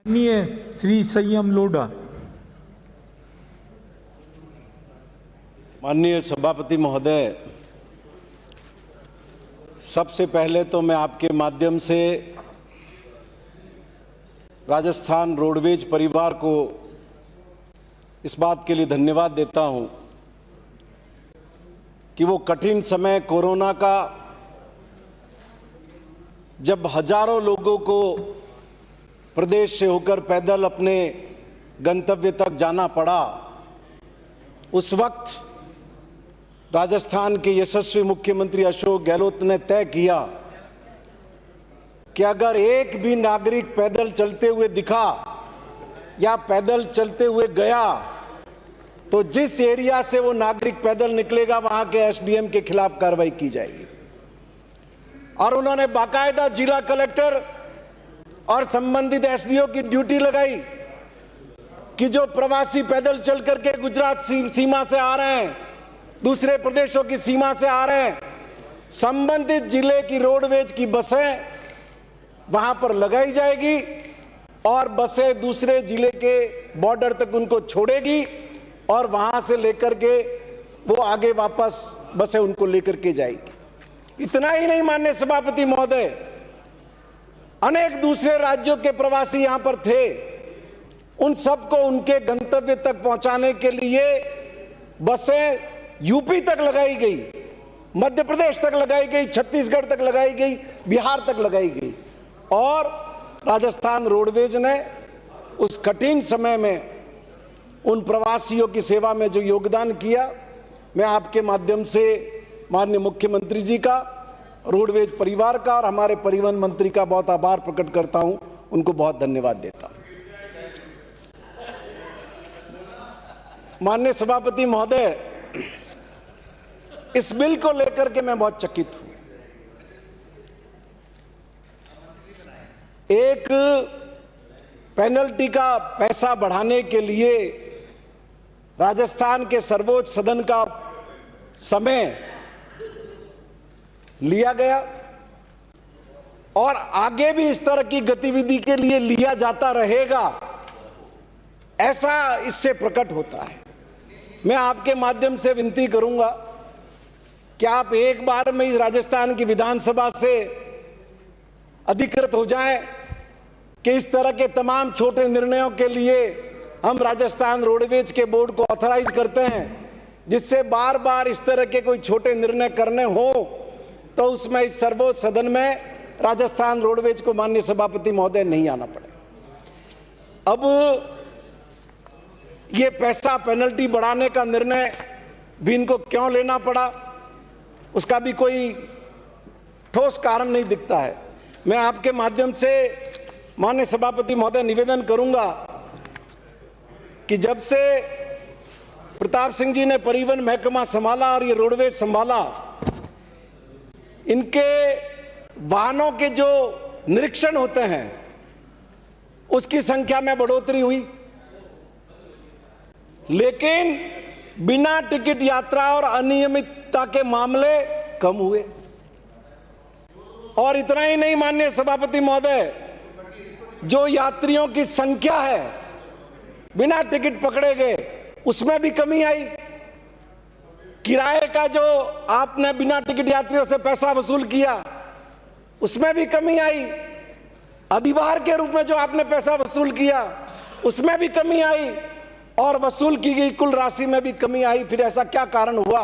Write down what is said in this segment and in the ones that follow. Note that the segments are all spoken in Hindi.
माननीय श्री संयम लोढ़ा। माननीय सभापति महोदय, सबसे पहले तो मैं आपके माध्यम से राजस्थान रोडवेज परिवार को इस बात के लिए धन्यवाद देता हूं कि वो कठिन समय कोरोना का, जब हजारों लोगों को प्रदेश से होकर पैदल अपने गंतव्य तक जाना पड़ा, उस वक्त राजस्थान के यशस्वी मुख्यमंत्री अशोक गहलोत ने तय किया कि अगर एक भी नागरिक पैदल चलते हुए दिखा या पैदल चलते हुए गया तो जिस एरिया से वो नागरिक पैदल निकलेगा वहां के एसडीएम के खिलाफ कार्रवाई की जाएगी। और उन्होंने बाकायदा जिला कलेक्टर और संबंधित एसडीओ की ड्यूटी लगाई कि जो प्रवासी पैदल चल करके गुजरात सीमा से आ रहे हैं, दूसरे प्रदेशों की सीमा से आ रहे हैं, संबंधित जिले की रोडवेज की बसें वहां पर लगाई जाएगी और बसें दूसरे जिले के बॉर्डर तक उनको छोड़ेगी और वहां से लेकर के वो आगे वापस बसें उनको लेकर के जाएगी। इतना ही नहीं माननीय सभापति महोदय, अनेक दूसरे राज्यों के प्रवासी यहां पर थे, उन सबको उनके गंतव्य तक पहुंचाने के लिए बसें यूपी तक लगाई गई, मध्य प्रदेश तक लगाई गई, छत्तीसगढ़ तक लगाई गई, बिहार तक लगाई गई। और राजस्थान रोडवेज ने उस कठिन समय में उन प्रवासियों की सेवा में जो योगदान किया, मैं आपके माध्यम से माननीय मुख्यमंत्री जी का, रोडवेज परिवार का और हमारे परिवहन मंत्री का बहुत आभार प्रकट करता हूं, उनको बहुत धन्यवाद देता हूं। माननीय सभापति महोदय, इस बिल को लेकर के मैं बहुत चकित हूं। एक पेनल्टी का पैसा बढ़ाने के लिए राजस्थान के सर्वोच्च सदन का समय लिया गया और आगे भी इस तरह की गतिविधि के लिए लिया जाता रहेगा, ऐसा इससे प्रकट होता है। मैं आपके माध्यम से विनती करूंगा कि आप एक बार में इस राजस्थान की विधानसभा से अधिकृत हो जाएं कि इस तरह के तमाम छोटे निर्णयों के लिए हम राजस्थान रोडवेज के बोर्ड को ऑथराइज करते हैं, जिससे बार बार इस तरह के कोई छोटे निर्णय करने हो तो उसमें इस सर्वोच्च सदन में राजस्थान रोडवेज को माननीय सभापति महोदय नहीं आना पड़े। अब ये पैसा पेनल्टी बढ़ाने का निर्णय भी इनको क्यों लेना पड़ा, उसका भी कोई ठोस कारण नहीं दिखता है। मैं आपके माध्यम से माननीय सभापति महोदय निवेदन करूंगा कि जब से प्रताप सिंह जी ने परिवहन महकमा संभाला और ये रोडवेज संभाला, इनके वाहनों के जो निरीक्षण होते हैं उसकी संख्या में बढ़ोतरी हुई, लेकिन बिना टिकट यात्रा और अनियमितता के मामले कम हुए। और इतना ही नहीं माननीय सभापति महोदय, जो यात्रियों की संख्या है बिना टिकट पकड़े गए उसमें भी कमी आई। किराए का जो आपने बिना टिकट यात्रियों से पैसा वसूल किया उसमें भी कमी आई। अधिभार के रूप में जो आपने पैसा वसूल किया उसमें भी कमी आई और वसूल की गई कुल राशि में भी कमी आई। फिर ऐसा क्या कारण हुआ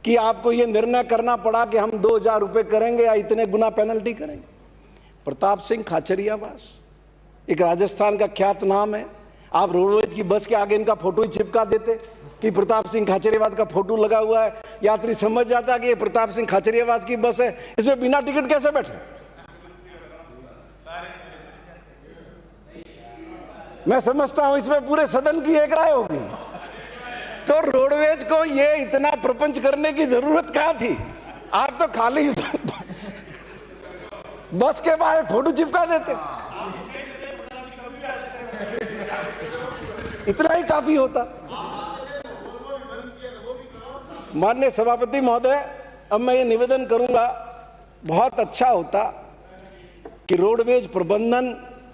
कि आपको यह निर्णय करना पड़ा कि हम 2000 रुपये करेंगे या इतने गुना पेनल्टी करेंगे? प्रताप सिंह खाचरियावास एक राजस्थान का ख्यात नाम है। आप रोडवेज की बस के आगे इनका फोटो ही चिपका देते कि प्रताप सिंह खाचरियावास का फोटो लगा हुआ है, यात्री समझ जाता कि ये प्रताप सिंह खाचरियावास की बस है, इसमें बिना टिकट कैसे बैठे? मैं समझता हूं इसमें पूरे सदन की एक राय होगी। तो रोडवेज को ये इतना प्रपंच करने की जरूरत कहां थी? आप तो खाली बस के बाहर फोटो चिपका देते, इतना ही काफी होता। माननीय सभापति महोदय, अब मैं ये निवेदन करूंगा, बहुत अच्छा होता कि रोडवेज प्रबंधन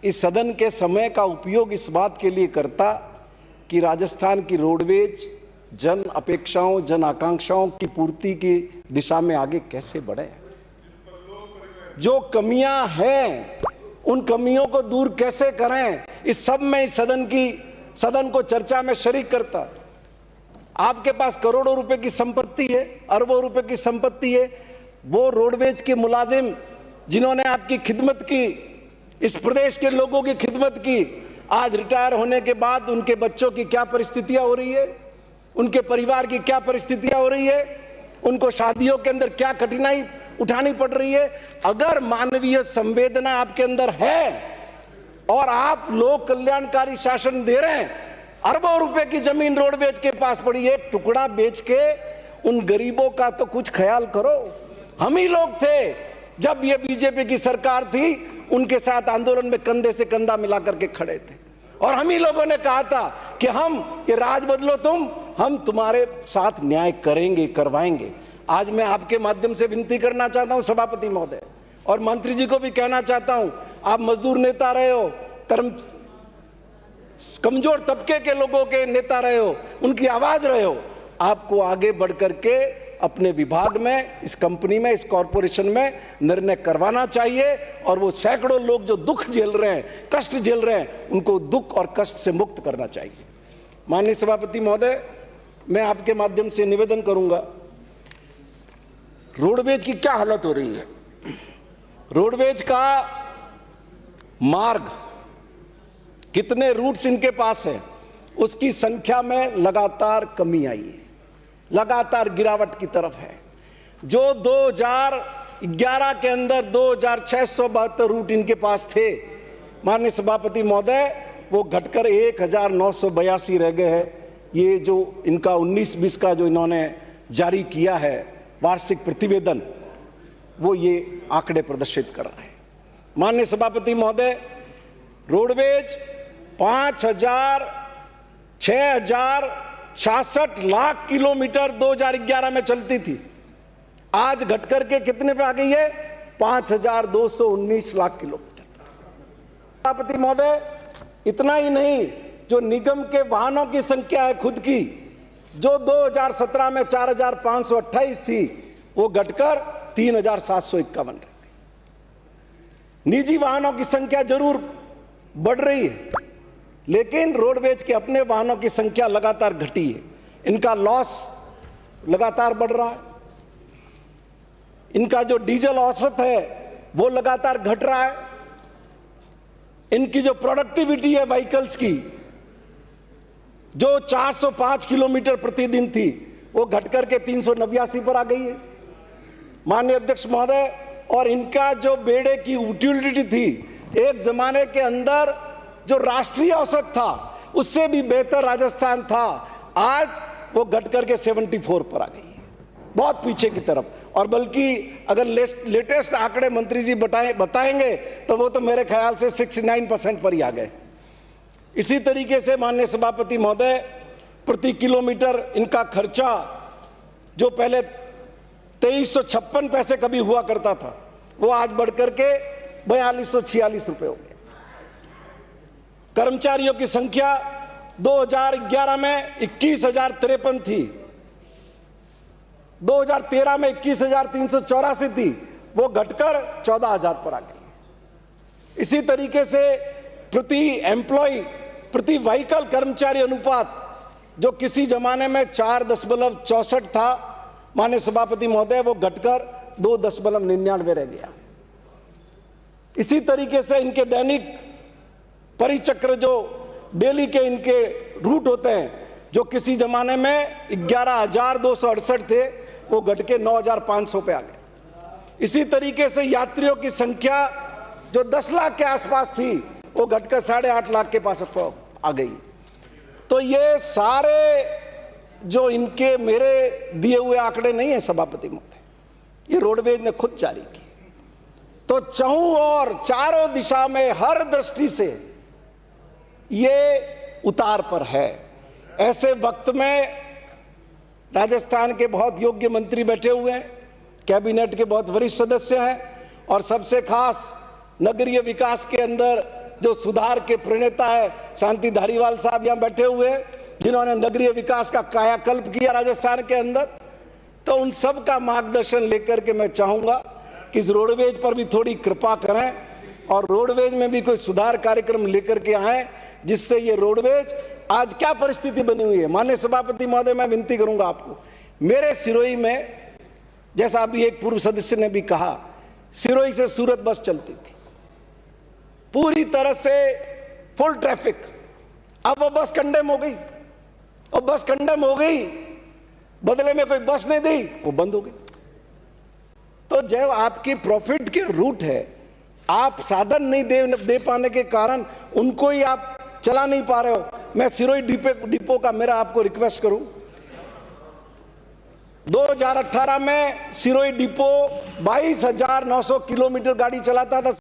इस सदन के समय का उपयोग इस बात के लिए करता कि राजस्थान की रोडवेज जन अपेक्षाओं, जन आकांक्षाओं की पूर्ति की दिशा में आगे कैसे बढ़े। जो कमियां हैं उन कमियों को दूर कैसे करें, इस सब में इस सदन को चर्चा में शरीक करता। आपके पास करोड़ों रुपए की संपत्ति है, अरबों रुपए की संपत्ति है। वो रोडवेज के मुलाजिम जिन्होंने आपकी खिदमत की, इस प्रदेश के लोगों की खिदमत की, आज रिटायर होने के बाद उनके बच्चों की क्या परिस्थितियां हो रही है, उनके परिवार की क्या परिस्थितियां हो रही है, उनको शादियों के अंदर क्या कठिनाई उठानी पड़ रही है। अगर मानवीय संवेदना आपके अंदर है और आप लोक कल्याणकारी शासन दे रहे हैं, अरबों रुपए की जमीन रोडवेज के पास पड़ी है, टुकड़ा बेच के उन गरीबों का तो कुछ ख्याल करो। हम ही लोग थे जब ये बीजेपी की सरकार थी, उनके साथ आंदोलन में कंधे से कंधा मिला करके खड़े थे और हम ही लोगों ने कहा था कि हम ये राज बदलो तुम, हम तुम्हारे साथ न्याय करेंगे, करवाएंगे। आज मैं आपके माध्यम से विनती करना चाहता हूं सभापति महोदय और मंत्री जी को भी कहना चाहता हूं, आप मजदूर नेता रहे हो, कमजोर तबके के लोगों के नेता रहे हो, उनकी आवाज रहे हो, आपको आगे बढ़ करके अपने विभाग में, इस कंपनी में, इस कॉरपोरेशन में निर्णय करवाना चाहिए और वो सैकड़ों लोग जो दुख झेल रहे हैं, कष्ट झेल रहे हैं, उनको दुख और कष्ट से मुक्त करना चाहिए। माननीय सभापति महोदय, मैं आपके माध्यम से निवेदन करूंगा, रोडवेज की क्या हालत हो रही है। रोडवेज का मार्ग, कितने रूट्स इनके पास है, उसकी संख्या में लगातार कमी आई है, लगातार गिरावट की तरफ है। जो 2011 के अंदर 2672 रूट इनके पास थे, माननीय सभापति महोदय, वो घटकर 1982 रह गए हैं। ये जो इनका 19-20 का जो इन्होंने जारी किया है वार्षिक प्रतिवेदन, वो ये आंकड़े प्रदर्शित कर रहा है। माननीय सभापति महोदय, रोडवेज 6,66 लाख किलोमीटर 2011 में चलती थी, आज घटकर के कितने पे आ गई है, 5,219 लाख किलोमीटर। सभापति महोदय, इतना ही नहीं, जो निगम के वाहनों की संख्या है खुद की, जो 2017 में 4,528 थी, वो घटकर 3,751 रह गई। निजी वाहनों की संख्या जरूर बढ़ रही है, लेकिन रोडवेज के अपने वाहनों की संख्या लगातार घटी है। इनका लॉस लगातार बढ़ रहा है, इनका जो डीजल औसत है वो लगातार घट रहा है, इनकी जो प्रोडक्टिविटी है व्हीकल्स की, जो 405 किलोमीटर प्रतिदिन थी, वो घटकर के 389 पर आ गई है। माननीय अध्यक्ष महोदय, और इनका जो बेड़े की यूटिलिटी थी, एक जमाने के अंदर जो राष्ट्रीय औसत था उससे भी बेहतर राजस्थान था, आज वो घटकर के 74 पर आ गई है, बहुत पीछे की तरफ। और बल्कि अगर लेटेस्ट आंकड़े मंत्री जी बताएंगे तो वो तो मेरे ख्याल से 69% पर ही आ गए। इसी तरीके से माननीय सभापति महोदय, प्रति किलोमीटर इनका खर्चा जो पहले 2356 पैसे कभी हुआ करता था, वो आज बढ़कर के 4246 रुपए हो गया। कर्मचारियों की संख्या 2011 में 21,053 थी, 2013 में 21,384 थी, वो घटकर 14,000 पर आ गई। इसी तरीके से प्रति एम्प्लॉय, प्रति व्हीकल कर्मचारी अनुपात जो किसी जमाने में 4.64 था, माननीय सभापति महोदय, वो घटकर 2.99 रह गया। इसी तरीके से इनके दैनिक परिचक्र, जो डेली के इनके रूट होते हैं, जो किसी जमाने में 11,268 थे, वो घट के 9,500 पे आ गए। इसी तरीके से यात्रियों की संख्या जो 10 लाख के आसपास थी, वो घटकर 8.5 लाख के पास आ गई। तो ये सारे जो इनके मेरे दिए हुए आंकड़े नहीं है सभापति महोदय, ये रोडवेज ने खुद जारी किए। तो चहुं और चारों दिशा में हर दृष्टि से ये उतार पर है। ऐसे वक्त में राजस्थान के बहुत योग्य मंत्री बैठे हुए हैं, कैबिनेट के बहुत वरिष्ठ सदस्य हैं, और सबसे खास नगरीय विकास के अंदर जो सुधार के प्रणेता है शांति धारीवाल साहब यहाँ बैठे हुए हैं, जिन्होंने नगरीय विकास का कायाकल्प किया राजस्थान के अंदर। तो उन सब का मार्गदर्शन लेकर के मैं चाहूंगा कि इस रोडवेज पर भी थोड़ी कृपा करें और रोडवेज में भी कोई सुधार कार्यक्रम लेकर के आए, जिससे ये रोडवेज आज क्या परिस्थिति बनी हुई है। माननीय सभापति महोदय, मैं विनती करूंगा आपको, मेरे सिरोही में, जैसा अभी एक पूर्व सदस्य ने भी कहा, सिरोही से सूरत बस चलती थी, पूरी तरह से फुल ट्रैफिक। अब वो बस कंडेम हो गई, और बस कंडेम हो गई, बदले में कोई बस नहीं दी, वो बंद हो गई। तो जब आपकी प्रॉफिट के रूट है, आप साधन नहीं दे पाने के कारण उनको ही आप चला नहीं पा रहे हो। मैं सिरोही डिपो का मेरा आपको रिक्वेस्ट करूं, 2018 में सिरोही डिपो 22,900 किलोमीटर गाड़ी चलाता था।